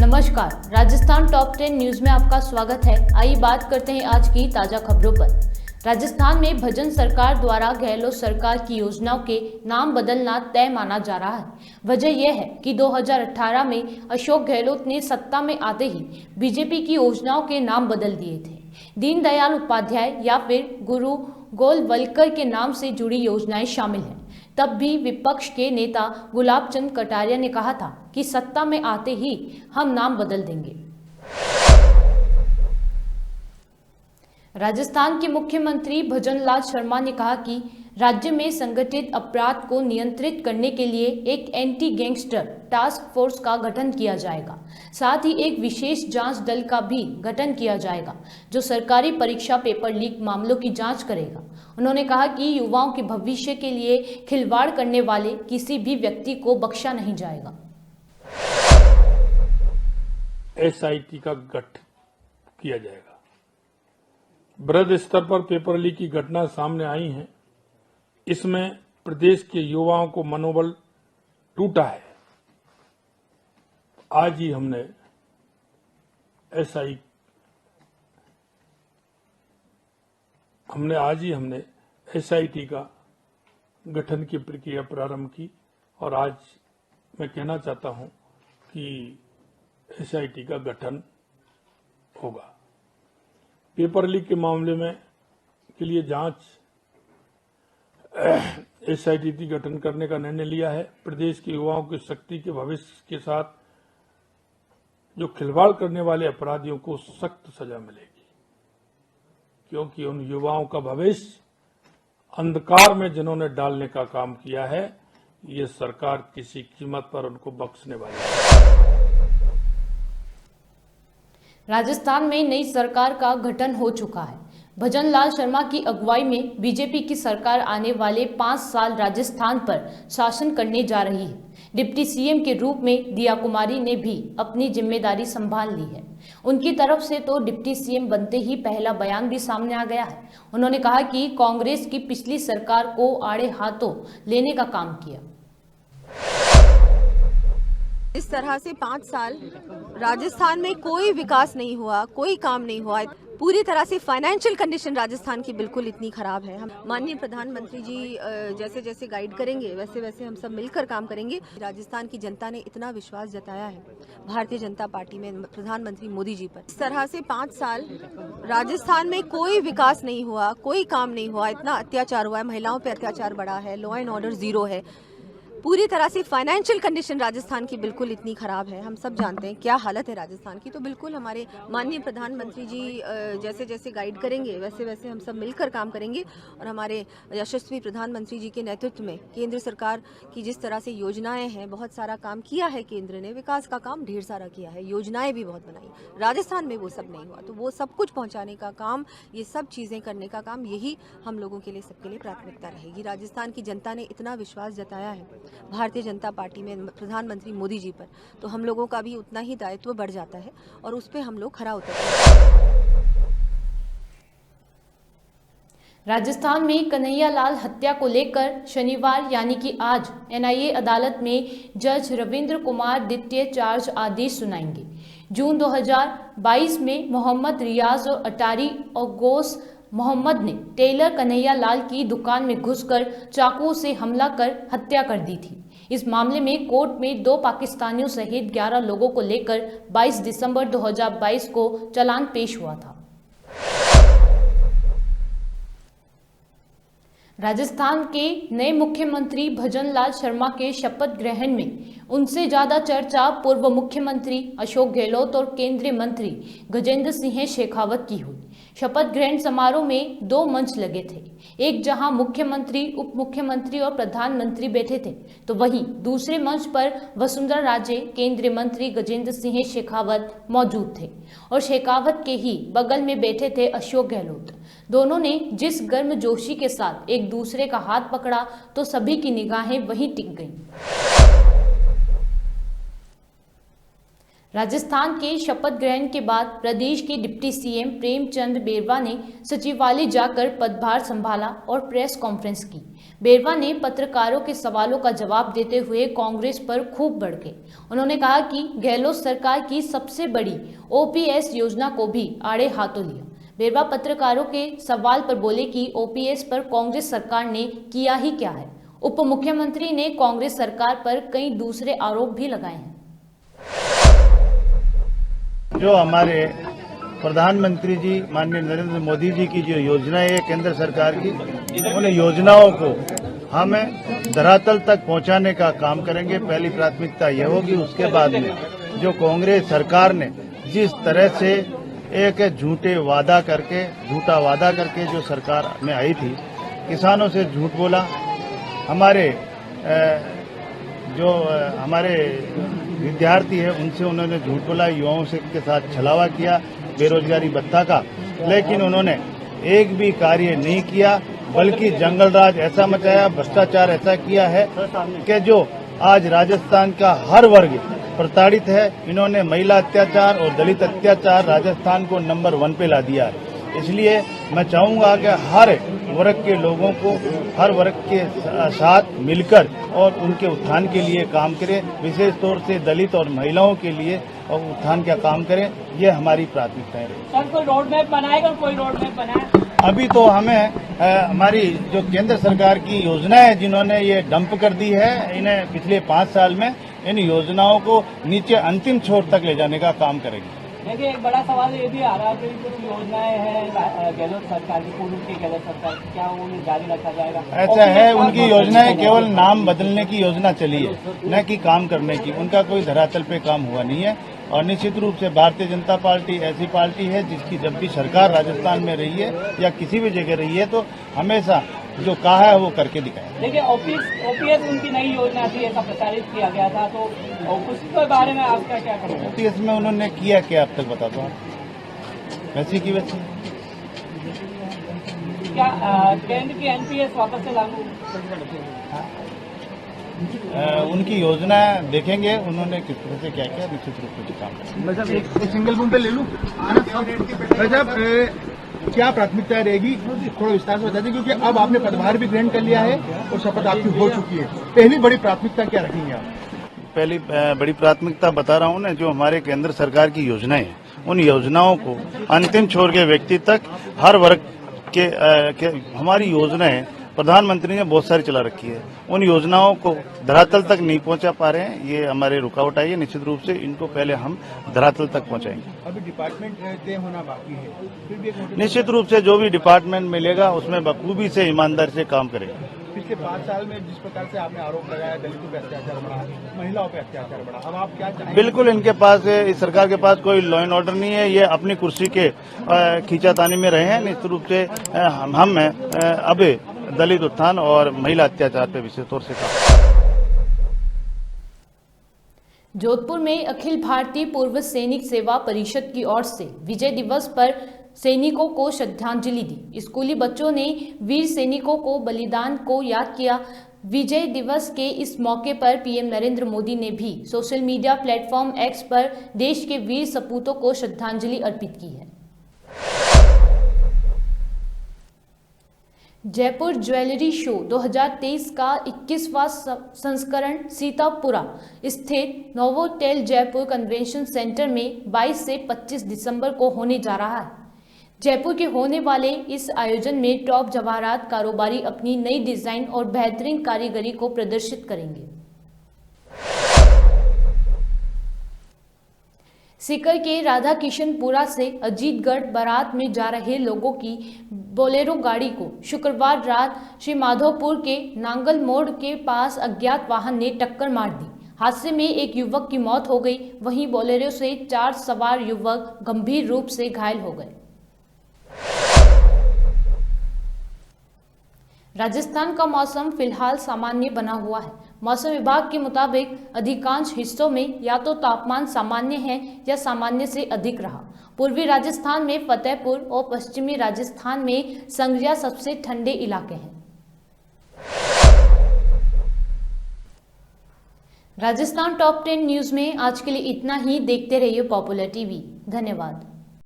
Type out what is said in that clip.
नमस्कार, Rajasthan top 10 news में आपका स्वागत है। आइए बात करते हैं आज की ताजा खबरों पर। राजस्थान में भजन सरकार द्वारा गहलोत सरकार की योजनाओं के नाम बदलना तय माना जा रहा है। वजह यह है कि 2018 में अशोक गहलोत ने सत्ता में आते ही बीजेपी की योजनाओं के नाम बदल दिए थे। दीनदयाल उपाध्याय या फिर गुरु गोलवलकर के नाम से जुड़ी योजनाएं शामिल हैं। तब भी विपक्ष के नेता गुलाब चंद कटारिया ने कहा था कि सत्ता में आते ही हम नाम बदल देंगे। राजस्थान के मुख्यमंत्री भजन लाल शर्मा ने कहा कि राज्य में संगठित अपराध को नियंत्रित करने के लिए एक एंटी गैंगस्टर टास्क फोर्स का गठन किया जाएगा। साथ ही एक विशेष जांच दल का भी गठन किया जाएगा जो सरकारी परीक्षा पेपर लीक मामलों की जांच करेगा। उन्होंने कहा कि युवाओं के भविष्य के लिए खिलवाड़ करने वाले किसी भी व्यक्ति को बख्शा नहीं जाएगा। एसआईटी का गठन किया जाएगा। बृहद स्तर पर पेपर लीक की घटना सामने आई है। इसमें प्रदेश के युवाओं को मनोबल टूटा है। आज ही हमने एसआईटी का गठन की प्रक्रिया प्रारंभ की और आज मैं कहना चाहता हूं कि एसआईटी का गठन होगा। पेपर लीक के मामले में के लिए जांच एसआईटी गठन करने का निर्णय लिया है। प्रदेश के युवाओं की शक्ति के भविष्य के साथ जो खिलवाड़ करने वाले अपराधियों को सख्त सजा मिलेगी, क्योंकि उन युवाओं का भविष्य अंधकार में जिन्होंने डालने का काम किया है, ये सरकार किसी कीमत पर उनको बख्शने वाली है। राजस्थान में नई सरकार का गठन हो चुका है। भजन लाल शर्मा की अगुवाई में बीजेपी की सरकार आने वाले 5 साल राजस्थान पर शासन करने जा रही है। डिप्टी सीएम के रूप में दिया कुमारी ने भी अपनी जिम्मेदारी संभाल ली है। उनकी तरफ से तो डिप्टी सीएम बनते ही पहला बयान भी सामने आ गया है। उन्होंने कहा कि कांग्रेस की पिछली सरकार को आड़े हाथों लेने का काम किया। इस तरह से 5 साल राजस्थान में कोई विकास नहीं हुआ, कोई काम नहीं हुआ। पूरी तरह से फाइनेंशियल कंडीशन राजस्थान की बिल्कुल इतनी खराब है। हम माननीय प्रधानमंत्री जी जैसे जैसे गाइड करेंगे वैसे वैसे हम सब मिलकर काम करेंगे। राजस्थान की जनता ने इतना विश्वास जताया है भारतीय जनता पार्टी में प्रधानमंत्री मोदी जी पर। इस तरह से 5 साल राजस्थान में कोई विकास नहीं हुआ, कोई काम नहीं हुआ। इतना अत्याचार हुआ है, महिलाओं पर अत्याचार बढ़ा है, लॉ एंड ऑर्डर जीरो है। पूरी तरह से फाइनेंशियल कंडीशन राजस्थान की बिल्कुल इतनी खराब है। हम सब जानते हैं क्या हालत है राजस्थान की। तो बिल्कुल हमारे माननीय प्रधानमंत्री जी जैसे जैसे गाइड करेंगे वैसे वैसे हम सब मिलकर काम करेंगे। और हमारे यशस्वी प्रधानमंत्री जी के नेतृत्व में केंद्र सरकार की जिस तरह से योजनाएं हैं, बहुत सारा काम किया है केंद्र ने, विकास का काम ढेर सारा किया है, योजनाएं भी बहुत बनाई। राजस्थान में वो सब नहीं हुआ, तो वो सब कुछ पहुँचाने का काम, ये सब चीज़ें करने का काम, यही हम लोगों के लिए, सबके लिए प्राथमिकता रहेगी। राजस्थान की जनता ने इतना विश्वास जताया है भारतीय जनता पार्टी में प्रधानमंत्री मोदी जी पर, तो हम लोगों का भी उतना ही दायित्व बढ़ जाता है और उस पे हम लोग खरा उतरते हैं। राजस्थान में कन्हैयालाल हत्या को लेकर शनिवार यानी कि आज एनआईए अदालत में जज रविंद्र कुमार द्वितीय चार्ज आदेश सुनाएंगे। जून 2022 में मोहम्मद रियाज और अटारी और गोस मोहम्मद ने टेलर कन्हैयालाल की दुकान में घुसकर चाकुओं से हमला कर हत्या कर दी थी। इस मामले में कोर्ट में 2 पाकिस्तानियों सहित 11 लोगों को लेकर 22 दिसंबर 2022 को चालान पेश हुआ था। राजस्थान के नए मुख्यमंत्री भजन लाल शर्मा के शपथ ग्रहण में उनसे ज्यादा चर्चा पूर्व मुख्यमंत्री अशोक गहलोत और केंद्रीय मंत्री गजेंद्र सिंह शेखावत की हुई। शपथ ग्रहण समारोह में 2 मंच लगे थे, एक जहां मुख्यमंत्री, उप मुख्यमंत्री और प्रधानमंत्री बैठे थे, तो वहीं दूसरे मंच पर वसुंधरा राजे, केंद्रीय मंत्री गजेंद्र सिंह शेखावत मौजूद थे और शेखावत के ही बगल में बैठे थे अशोक गहलोत। दोनों ने जिस गर्मजोशी के साथ एक दूसरे का हाथ पकड़ा तो सभी की निगाहें वहीं टिक गईं। राजस्थान के शपथ ग्रहण के बाद प्रदेश के डिप्टी सीएम प्रेमचंद बेरवा ने सचिवालय जाकर पदभार संभाला और प्रेस कॉन्फ्रेंस की। बेरवा ने पत्रकारों के सवालों का जवाब देते हुए कांग्रेस पर खूब भड़के। उन्होंने कहा कि गहलोत सरकार की सबसे बड़ी ओपीएस योजना को भी आड़े हाथों लिया। बेरवा पत्रकारों के सवाल पर बोले कि ओपीएस पर कांग्रेस सरकार ने किया ही क्या है। उप मुख्यमंत्री ने कांग्रेस सरकार पर कई दूसरे आरोप भी लगाए हैं। जो हमारे प्रधानमंत्री जी माननीय नरेंद्र मोदी जी की जो योजना है केंद्र सरकार की, उन योजनाओं को हमें धरातल तक पहुंचाने का काम करेंगे। पहली प्राथमिकता यह होगी। उसके बाद में जो कांग्रेस सरकार ने जिस तरह से एक झूठा वादा करके जो सरकार में आई थी, किसानों से झूठ बोला, हमारे विद्यार्थी है उनसे उन्होंने झूठ बोला, युवाओं से के साथ छलावा किया बेरोजगारी भत्ता का, लेकिन उन्होंने एक भी कार्य नहीं किया, बल्कि जंगल राज ऐसा मचाया, भ्रष्टाचार ऐसा किया है कि जो आज राजस्थान का हर वर्ग प्रताड़ित है। इन्होंने महिला अत्याचार और दलित अत्याचार राजस्थान को नंबर 1 पे ला दिया है। इसलिए मैं चाहूंगा कि हर वर्ग के लोगों को हर वर्ग के साथ मिलकर और उनके उत्थान के लिए काम करें, विशेष तौर से दलित और महिलाओं के लिए और उत्थान का काम करें। ये हमारी प्राथमिकता है। सर, कोई रोड मैप बनाएगा? कोई रोड मैप बनाए? अभी तो हमें हमारी जो केंद्र सरकार की योजना है, जिन्होंने ये डंप कर दी है, इन्हें पिछले 5 साल में इन योजनाओं को नीचे अंतिम छोर तक ले जाने का काम करेगी। देखिए, एक बड़ा सवाल ये भी आ रहा है कि कुछ योजनाएं हैं गहलोत सरकार की, पूर्व की गहलोत सरकार की, क्या उन्हें जारी रखा जाएगा? ऐसा है, उनकी योजनाएं केवल नाम बदलने की योजना चली है, न कि काम करने की। उनका कोई धरातल पे काम हुआ नहीं है। और निश्चित रूप से भारतीय जनता पार्टी ऐसी पार्टी है जिसकी जब भी सरकार राजस्थान में रही है या किसी भी जगह रही है तो हमेशा जो कहा है वो करके दिखाया। देखिए, ओपीएस उनकी नई योजना थी, ऐसा प्रचारित किया गया था, तो उसके बारे में आपका क्या कहना है? ओपीएस में उन्होंने किया क्या अब तक बता दो। वैसी की वैसी क्या केंद्र की एनपीएस वापस से लागू? उनकी योजना देखेंगे उन्होंने किस तरह से क्या किया, निश्चित रूप से काम करेंगे। एक सिंगल बूम पे ले लूं साहब, क्या प्राथमिकता रहेगी थोड़ा विस्तार से बता दें, क्योंकि अब आपने पदभार भी ग्रहण कर लिया है और शपथ आपकी हो चुकी है। पहली बड़ी प्राथमिकता क्या रखेंगे आप? पहली बड़ी प्राथमिकता बता रहा हूं ना, जो हमारे केंद्र सरकार की योजनाएं हैं, उन योजनाओं को अंतिम छोर के व्यक्ति तक हर वर्ग के हमारी योजनाएं प्रधानमंत्री ने बहुत सारी चला रखी है। उन योजनाओं को धरातल तक नहीं पहुंचा पा रहे हैं, ये हमारे रुकावट आई है। निश्चित रूप से इनको पहले हम धरातल तक पहुंचाएंगे। अभी डिपार्टमेंट तय होना बाकी है, फिर भी एक निश्चित रूप से जो भी डिपार्टमेंट मिलेगा उसमें बखूबी से ईमानदारी से काम करेंगे। पिछले 5 साल में जिस प्रकार से आपने आरोप लगाया, दलितों पे अत्याचार बढ़ा, महिलाओं पे अत्याचार बढ़ा, अब आप क्या चाहेंगे? बिल्कुल इनके पास, इस सरकार के पास कोई लॉ एंड ऑर्डर नहीं है। ये अपनी कुर्सी के खींचातानी में रहे हैं। निश्चित रूप से हम अब दलित उत्थान और महिला अत्याचार पे विशेष तौर से काम। जोधपुर में अखिल भारतीय पूर्व सैनिक सेवा परिषद की ओर से विजय दिवस पर सैनिकों को श्रद्धांजलि दी। स्कूली बच्चों ने वीर सैनिकों को बलिदान को याद किया। विजय दिवस के इस मौके पर पीएम नरेंद्र मोदी ने भी सोशल मीडिया प्लेटफॉर्म एक्स पर देश के वीर सपूतों को श्रद्धांजलि अर्पित की है। जयपुर ज्वेलरी शो 2023 का 21वां संस्करण सीतापुरा स्थित नोवोटेल जयपुर कन्वेंशन सेंटर में 22 से 25 दिसंबर को होने जा रहा है। जयपुर के होने वाले इस आयोजन में टॉप जवाहरात कारोबारी अपनी नई डिजाइन और बेहतरीन कारीगरी को प्रदर्शित करेंगे। सीकर के राधा किशनपुरा से अजीतगढ़ बारात में जा रहे लोगों की बोलेरो गाड़ी को शुक्रवार रात श्री माधोपुर के नांगल मोड़ के पास अज्ञात वाहन ने टक्कर मार दी। हादसे में एक युवक की मौत हो गई, वहीं बोलेरो से 4 सवार युवक गंभीर रूप से घायल हो गए। राजस्थान का मौसम फिलहाल सामान्य बना हुआ है। मौसम विभाग के मुताबिक अधिकांश हिस्सों में या तो तापमान सामान्य है या सामान्य से अधिक रहा। पूर्वी राजस्थान में फतेहपुर और पश्चिमी राजस्थान में संगरिया सबसे ठंडे इलाके हैं। राजस्थान टॉप 10 न्यूज में आज के लिए इतना ही। देखते रहिए पॉपुलर टीवी। धन्यवाद।